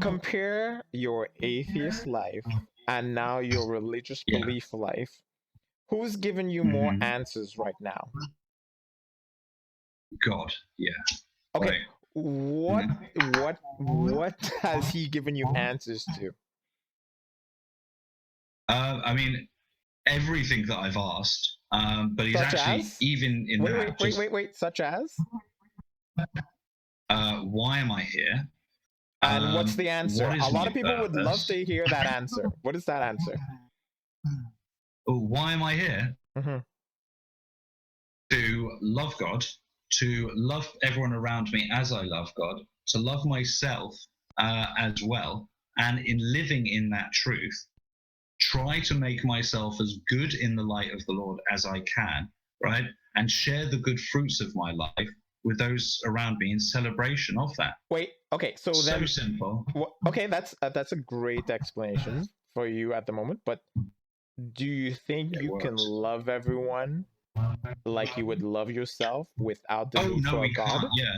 compare your atheist life and now your religious Yeah. belief life, who's giving you more Mhm. answers right now? God. Yeah. Okay, Like, what mhm. what has he given you answers to? I mean, everything that I've asked, but he's Such actually, as? even in that, just Wait. Such as? why am I here? And what's the What answer? A is lot my of people would love purpose? to hear that answer. What is that answer? Why am I here? Mm-hmm. To love God, to love everyone around me as I love God, to love myself as well, and in living in that truth, try to make myself as good in the light of the Lord as I can, right? And share the good fruits of my life with those around me in celebration of that. Wait, okay, so So then, simple. okay, that's a great explanation for you at the moment, but do you think It you can works. love everyone like you would love yourself without the Oh, need no, for a we God? can't. Yeah.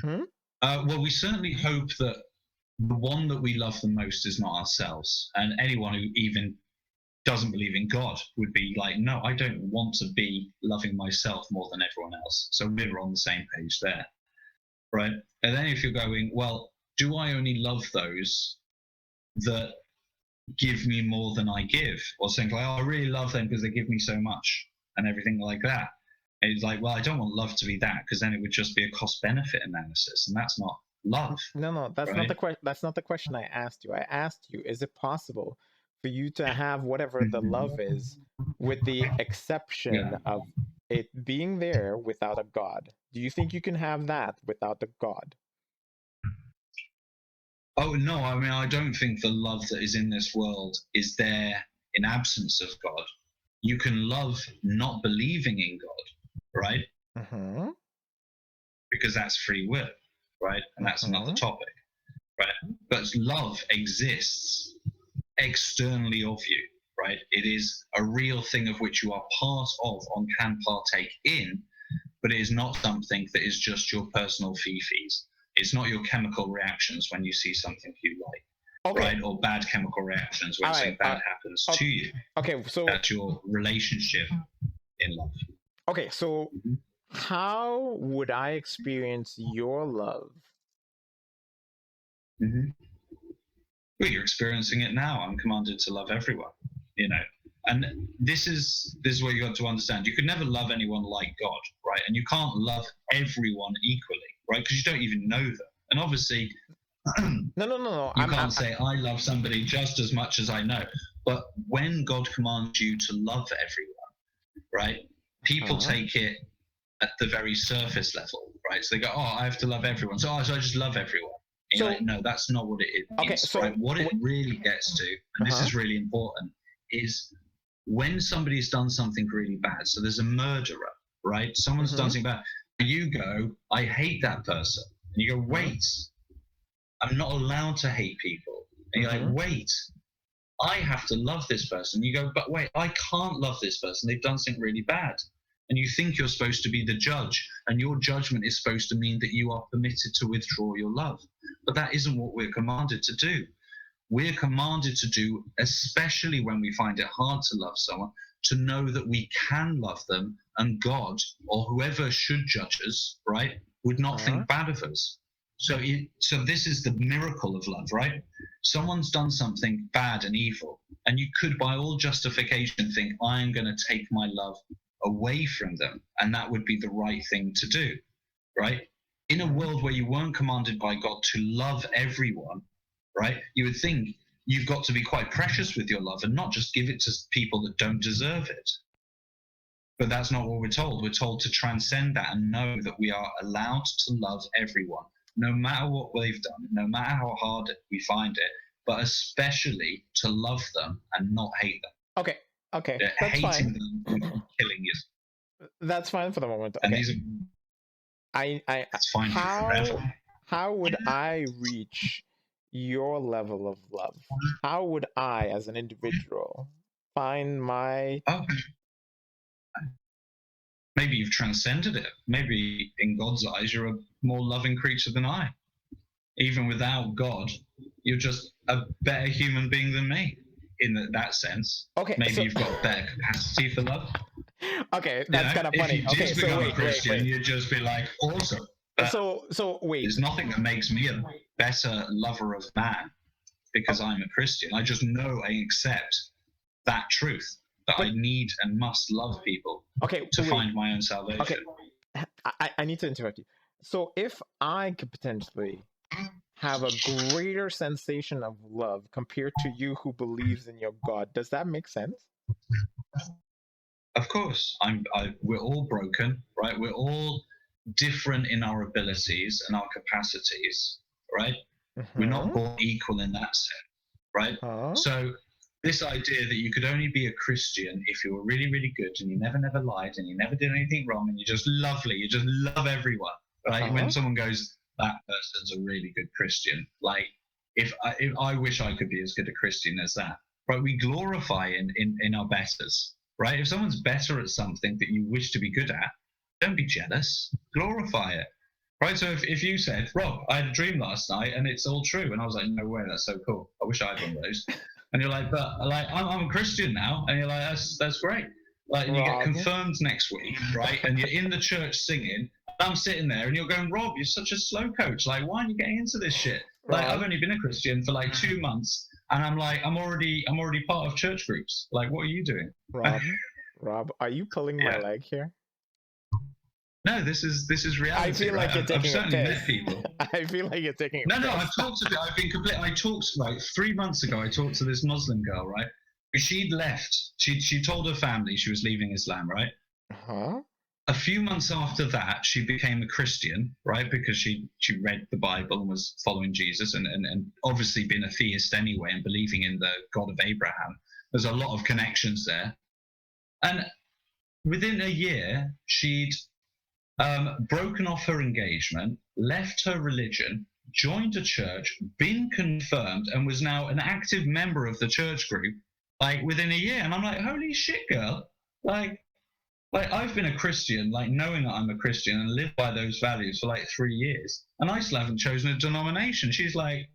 Hmm? Well, we certainly hope that the one that we love the most is not ourselves. And anyone who even doesn't believe in God would be like, no, I don't want to be loving myself more than everyone else. So we're on the same page there, right? And then if you're going, well, do I only love those that give me more than I give? Or saying like, oh, I really love them because they give me so much and everything like that. And it's like, well, I don't want love to be that, because then it would just be a cost benefit analysis, and that's not love, No, that's not right? the question. That's not the question I asked you. I asked you, is it possible for you to have whatever the love is, with the exception Yeah. of it being there without a God? Do you think you can have that without a God? Oh no, I mean, I don't think the love that is in this world is there in absence of God. You can love not believing in God, right? Mm-hmm. Because that's free will, right? And that's another Mm-hmm. topic, right? But love exists externally of you, right? It is a real thing of which you are part of and can partake in, but it is not something that is just your personal fifis. It's not your chemical reactions when you see something you like, Okay. right? Or bad chemical reactions All when right. something bad happens to you. Okay. So That's your relationship in love. okay. So Mhm. how would I experience your love? Mm-hmm. Well, you're experiencing it now. I'm commanded to love everyone, you know. And this is what you got to understand. You could never love anyone like God, right? And you can't love everyone equally, right? Because you don't even know them. And obviously, No. you can't say I love somebody just as much as I know. But when God commands you to love everyone, right? People uh take it at the very surface level, right? So they go, "Oh, I have to love everyone, so I just love everyone." And you're like, So "No, that's not what it okay. means, right? So What it really gets to, and this uh-huh. is really important, is when somebody's done something really bad. So there's a murderer, right? Someone's done Mm-hmm. something bad. And you go, I hate that person. And you go, Mm-hmm. wait, I'm not allowed to hate people. And you're like, Mm-hmm. wait, I have to love this person. You go, but wait, I can't love this person. They've done something really bad. And you think you're supposed to be the judge, and your judgment is supposed to mean that you are permitted to withdraw your love. But that isn't what we're commanded to do. We're commanded to do, especially when we find it hard to love someone, to know that we can love them, and God, or whoever should judge us, right, would not Uh-huh. think bad of us. So this is the miracle of love, right? Someone's done something bad and evil, and you could, by all justification, think, I'm going to take my love away from them, and that would be the right thing to do, right? In a Mm-hmm. world where you weren't commanded by God to love everyone, right, you would think you've got to be quite precious with your love and not just give it to people that don't deserve it. But that's not what we're told. We're told to transcend that and know that we are allowed to love everyone, no matter what they've done, no matter how hard we find it, but especially to love them and not hate them. Okay. Okay. That's Hating fine. them would be killing you. That's fine for the moment. And Okay. these are, it's fine for forever. How would I reach your level of love? How would I, as an individual, find my Oh, maybe you've transcended it. Maybe in God's eyes, you're a more loving creature than I. even without God, you're just a better human being than me in that sense. Okay, Maybe so you've got better capacity for love. okay, that's kind of If funny. you Okay, did so become a wait, Christian, you'd just be like, awesome. But so wait. there's nothing that makes me a better lover of man because I'm a Christian. I just know and accept that truth that But I need and must love people okay, to wait. find my own salvation. Okay, I need to interrupt you. So if I could potentially have a greater sensation of love compared to you who believes in your God, does that make sense? Of course, we're all broken, right? We're all different in our abilities and our capacities, right? We're not Mm-hmm. born equal in that sense, right? Huh? So this idea that you could only be a Christian if you were really, really good and you never lied and you never did anything wrong and you're just lovely, you just love everyone, right? When Uh-huh. someone goes, that person's a really good Christian, like if I wish I could be as good a Christian as that, right? We glorify in our betters, right? If someone's better at something that you wish to be good at, don't be jealous, glorify it. Right, so if you said, Rob, I had a dream last night and it's all true, and I was like, no way, that's so cool. I wish I had one of those. And you're like, but like I'm a Christian now, and you're like, that's great. Like, and you get Rob. confirmed next week, right? And you're in the church singing. And I'm sitting there, and you're going, Rob, you're such a slow coach. Like, why aren't you getting into this shit? Like, I've Rob. only been a Christian for like 2 months, and I'm like, I'm already part of church groups. Like, what are you doing? Rob, are you pulling my Yeah. leg here? No, this is reality. I feel right? like you're I've taking a certainly piss. met people. I feel like you're taking a No, piss. I've talked to. I've been complete. I talked like 3 months ago. I talked to this Muslim girl, right? She'd left. She told her family she was leaving Islam, right? Huh? A few months after that, she became a Christian, right? Because she read the Bible and was following Jesus, and obviously been a theist anyway, and believing in the God of Abraham. There's a lot of connections there, and within a year, she'd broken off her engagement, left her religion, joined a church, been confirmed, and was now an active member of the church group, like within a year. And I'm like, holy shit, girl! Like I've been a Christian, like knowing that I'm a Christian and lived by those values for like 3 years, and I still haven't chosen a denomination. She's like,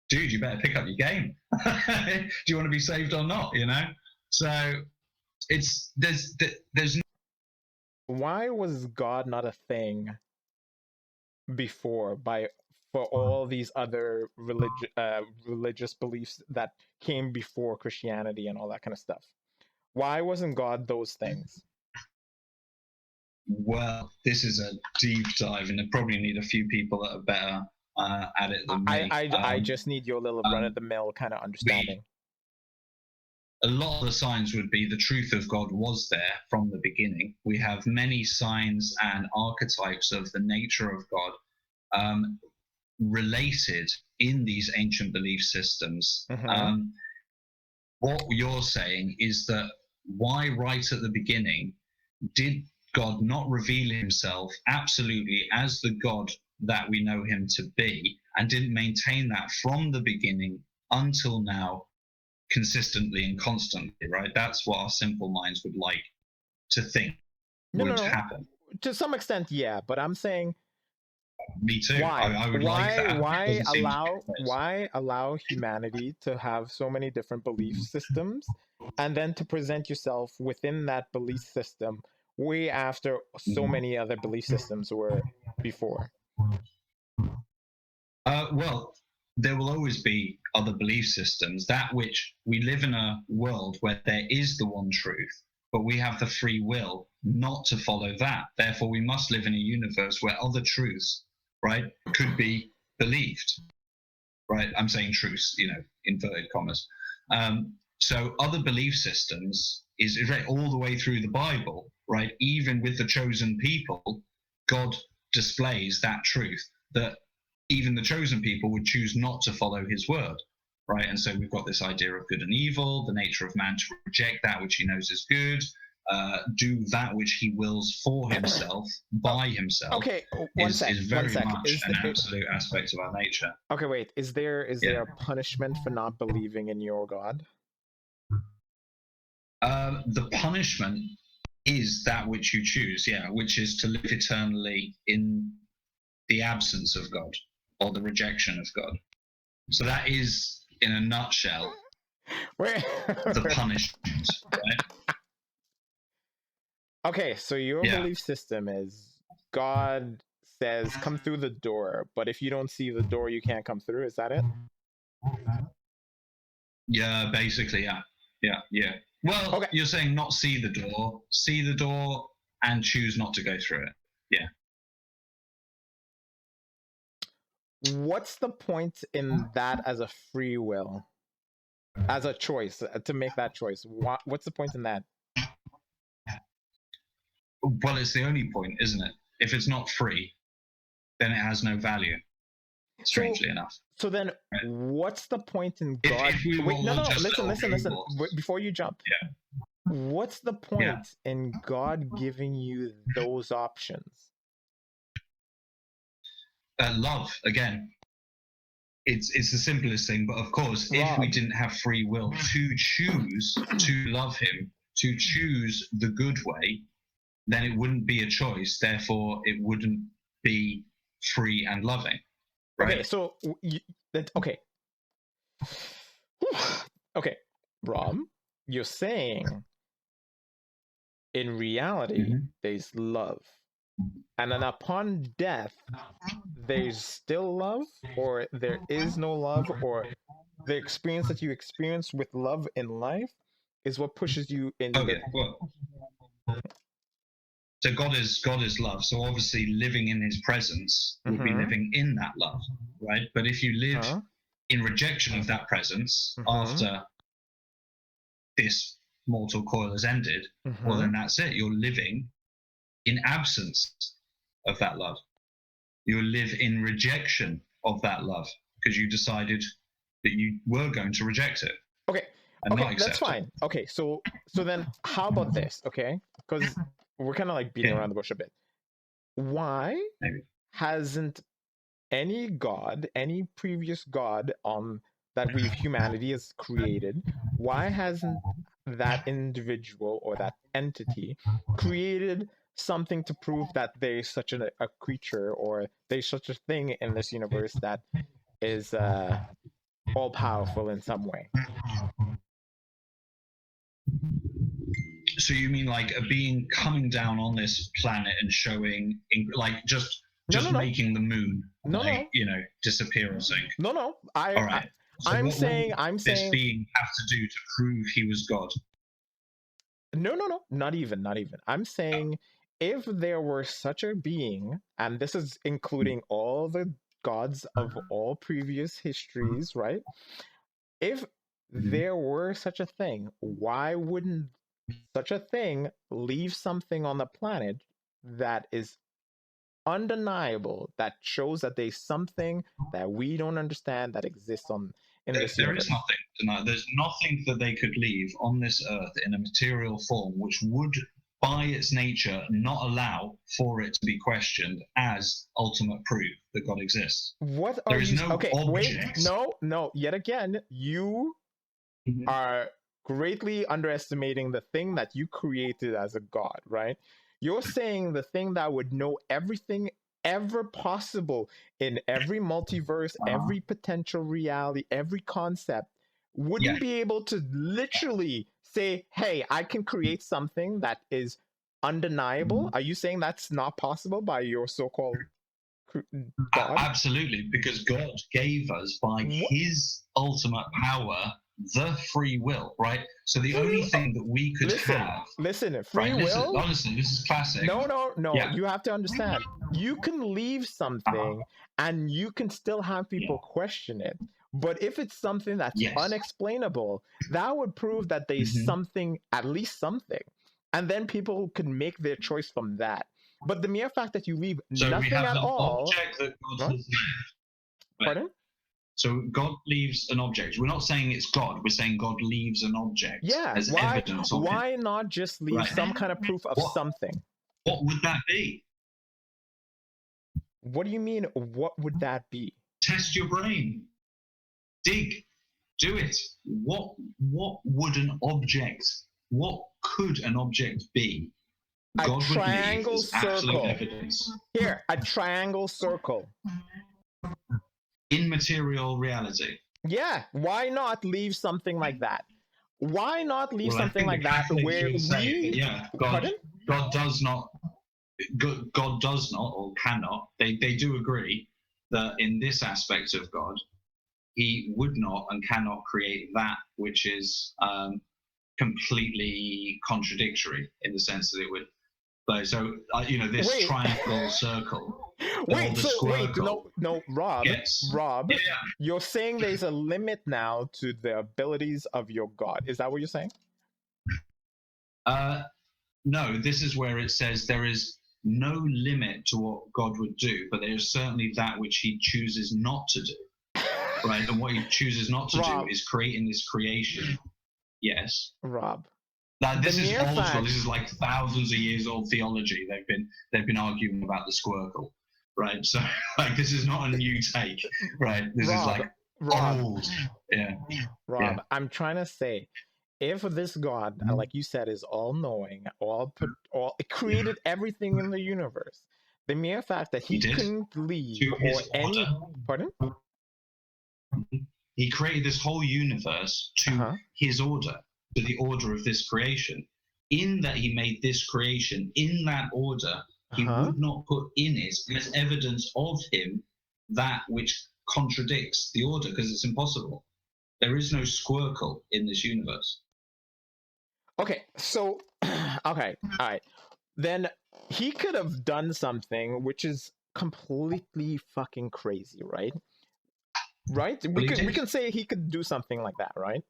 dude, you better pick up your game. Do you want to be saved or not? You know. So there's Why was God not a thing before for all these other religious beliefs that came before Christianity and all that kind of stuff? Why wasn't God those things? Well, this is a deep dive, and I probably need a few people that are better at it than me. I just need your little run of the mill kind of understanding. A lot of the signs would be the truth of God was there from the beginning. We have many signs and archetypes of the nature of God related in these ancient belief systems. Mm-hmm. What you're saying is that why right at the beginning did God not reveal himself absolutely as the God that we know him to be, and didn't maintain that from the beginning until now, consistently and constantly, right? That's what our simple minds would like to think would No. happen. To some extent, yeah, but I'm saying Me too. why? I would like that. Why allow humanity to have so many different belief systems, and then to present yourself within that belief system way after so many other belief systems were before? Well, there will always be other belief systems. That which we live in a world where there is the one truth, but we have the free will not to follow that. Therefore, we must live in a universe where other truths, right, could be believed. Right, I'm saying truths, inverted commas. So other belief systems is right all the way through the Bible, right? Even with the chosen people, God displays that truth that even the chosen people would choose not to follow his word, right? And so we've got this idea of good and evil, the nature of man to reject that which he knows is good, do that which he wills for himself, by himself. Okay, is very much an absolute aspect of our nature. Okay, wait. Is there a punishment for not believing in your God? The punishment is that which you choose, which is to live eternally in the absence of God. or the rejection of God. So that is, in a nutshell, the punishment, right? Okay, so your belief system is God says come through the door, but if you don't see the door, you can't come through. Is that it? Yeah, basically, yeah. Well, Okay. you're saying not see the door, and choose not to go through it. Yeah. What's the point in that as a free will, as a choice to make that choice? What's the point in that? Well, it's the only point, isn't it? If it's not free, then it has no value. Strangely enough. So then, right? What's the point in God? If we Wait, no. Listen. Before you jump, yeah. What's the point in God giving you those options? Love again. It's the simplest thing, but of course, if we didn't have free will to choose to love Him, to choose the good way, then it wouldn't be a choice. Therefore, it wouldn't be free and loving. Right? Okay, so okay. Okay, Rob, you're saying in reality there's love, and then upon death there's still love, or there is no love, or the experience that you experience with love in life is what pushes you in so God is love. So obviously living in His presence would be living in that love, right? But if you live in rejection of that presence after this mortal coil has ended, well, then that's it. You're living in absence of that love. You live in rejection of that love because you decided that you were going to reject it. Okay, that's fine. Okay, so then how about this? Okay, because we're kind of like beating around the bush a bit. Why hasn't any god, any previous god that humanity has created, why hasn't that individual or that entity created something to prove that there's such a creature, or there's such a thing in this universe that is all powerful in some way? So you mean like a being coming down on this planet and showing, like just making the moon, disappear or something? No. All right. I'm saying this being have to do to prove he was God? No, not even. I'm saying if there were such a being, and this is including all the gods of all previous histories, right? If there were such a thing, why wouldn't such a thing leave something on the planet that is undeniable, that shows that there's something that we don't understand that exists in this universe? There is nothing tonight. There's nothing that they could leave on this earth in a material form which would, by its nature, not allow for it to be questioned as ultimate proof that God exists. What are you? Okay, wait. No. Yet again, you are greatly underestimating the thing that you created as a god, right? You're saying the thing that would know everything ever possible in every multiverse, every potential reality, every concept, wouldn't be able to literally say, hey, I can create something that is undeniable. Are you saying that's not possible by your so-called God? Absolutely, because God gave us by His ultimate power the free will, right? So the only thing that we could have. Free will. Honestly, this is classic. No. Yeah. You have to understand. You can leave something, and you can still have people question it. But if it's something that's unexplainable, that would prove that there's something, at least something, and then people can make their choice from that. But the mere fact that you leave nothing at all. Object that God has left. Pardon? So God leaves an object. We're not saying it's God. We're saying God leaves an object as evidence of why not just leave some kind of proof of something? What would that be? What do you mean, what would that be? Test your brain. Dig. Do it. What would an object, what could an object be? A triangle circle. Here, a triangle circle. in material reality. Yeah, why not leave something like that? Why not leave Well, I something think the like that Catholics where would say that, we, yeah, pardon? God does not, God does not or cannot. They do agree that in this aspect of God, he would not and cannot create that which is completely contradictory in the sense that it would. So this Wait, triangle circle or wait, the so wait, squircle no, gets. Rob, Yeah, you're saying there's a limit now to the abilities of your God. Is that what you're saying? No, this is where it says there is no limit to what God would do, but there is certainly that which he chooses not to do. Right? And what he chooses not to do Rob, is creating this creation. Yes. Rob, Now, the this is mere old school. fact, This is like thousands of years old theology. They've been arguing about the squircle, right? So like this is not a new take, right? This is Rob, like Rob, old. Yeah. Rob, Yeah. I'm trying to say, if this God, like you said, is all knowing, all it created everything in the universe, the mere fact that He he did couldn't leave to or his any, order. pardon? He created this whole universe to Uh-huh. his order, to the order of this creation. In that he made this creation in that order, he Uh-huh. would not put in it as evidence of him that which contradicts the order, because it's impossible. There is no squircle in this universe. Okay, so okay, all right. Then he could have done something which is completely fucking crazy, right? Right? Well, he We did. can say he could do something like that, right?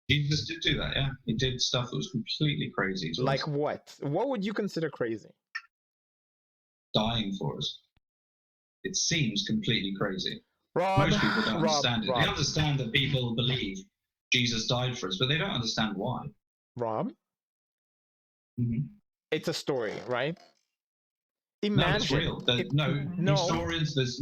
Jesus did do that, yeah. He did stuff that was completely crazy to Like us, what? What would you consider crazy? dying for us. It seems completely crazy. Rob, Most people don't understand it. They Rob, understand that people believe Jesus died for us, but they don't understand why. Rob. Mm-hmm. It's a story, right? No, it's Imagine real. it. No No, historians. There's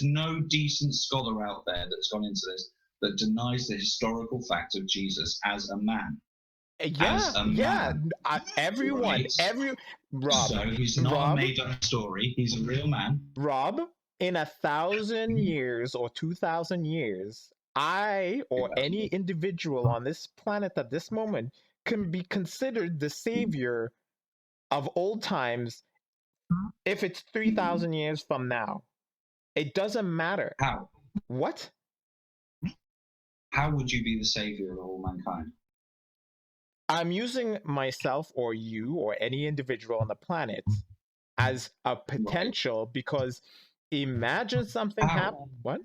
no decent scholar out there that's gone into this that denies the historical fact of Jesus as a man. yeah, As a yeah. man, Everyone, right? Rob, So he's not a Rob, made-up story. He's a real man. Rob. In 1,000 years or 2,000 years, I or any individual on this planet at this moment can be considered the savior of old times if it's 3,000 years from now. It doesn't matter. How? What? How would you be the savior of all mankind? I'm using myself or you or any individual on the planet as a Right. potential because imagine something happen. How? What?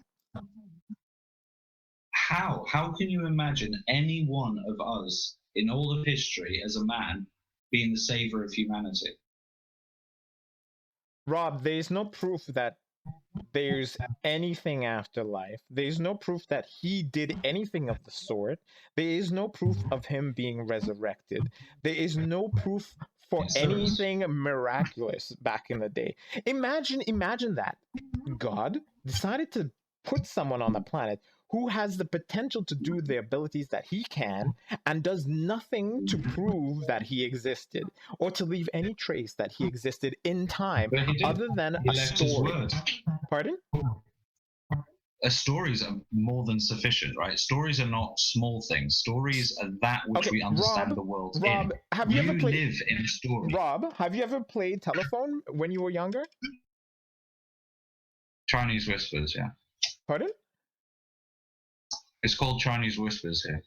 How can you imagine any one of us in all of history as a man being the savior of humanity? Rob, there's no proof that there's anything after life. There's no proof that he did anything of the sort. There is no proof of him being resurrected. There is no proof for Yes, there is. anything miraculous back in the day. Imagine that God decided to put someone on the planet who has the potential to do the abilities that he can and does nothing to prove that he existed or to leave any trace that he existed in time But he did. other than He a left his story. word. Pardon? Stories are more than sufficient, right? Stories are not small things. Stories are that which we understand the world Rob, in. have you ever played live in a story. Rob, have you ever played telephone when you were younger? Chinese whispers, yeah. Pardon? It's called Chinese whispers here.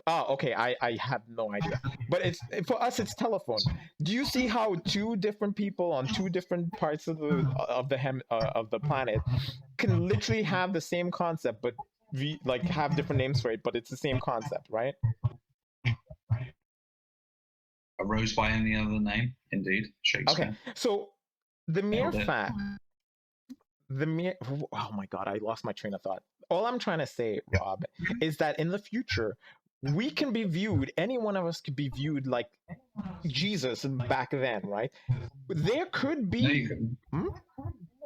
Oh, okay. I have no idea. But it's for us it's telephone. Do you see how two different people on two different parts of the planet can literally have the same concept but like have different names for it, but it's the same concept, right? A rose by any other name, indeed. Okay. Shakespeare. So the mere Nailed it. fact oh my god, I lost my train of thought. All I'm trying to say, Rob, is that in the future we can be viewed, any one of us could be viewed like Jesus back then, right? There could No, be you couldn't.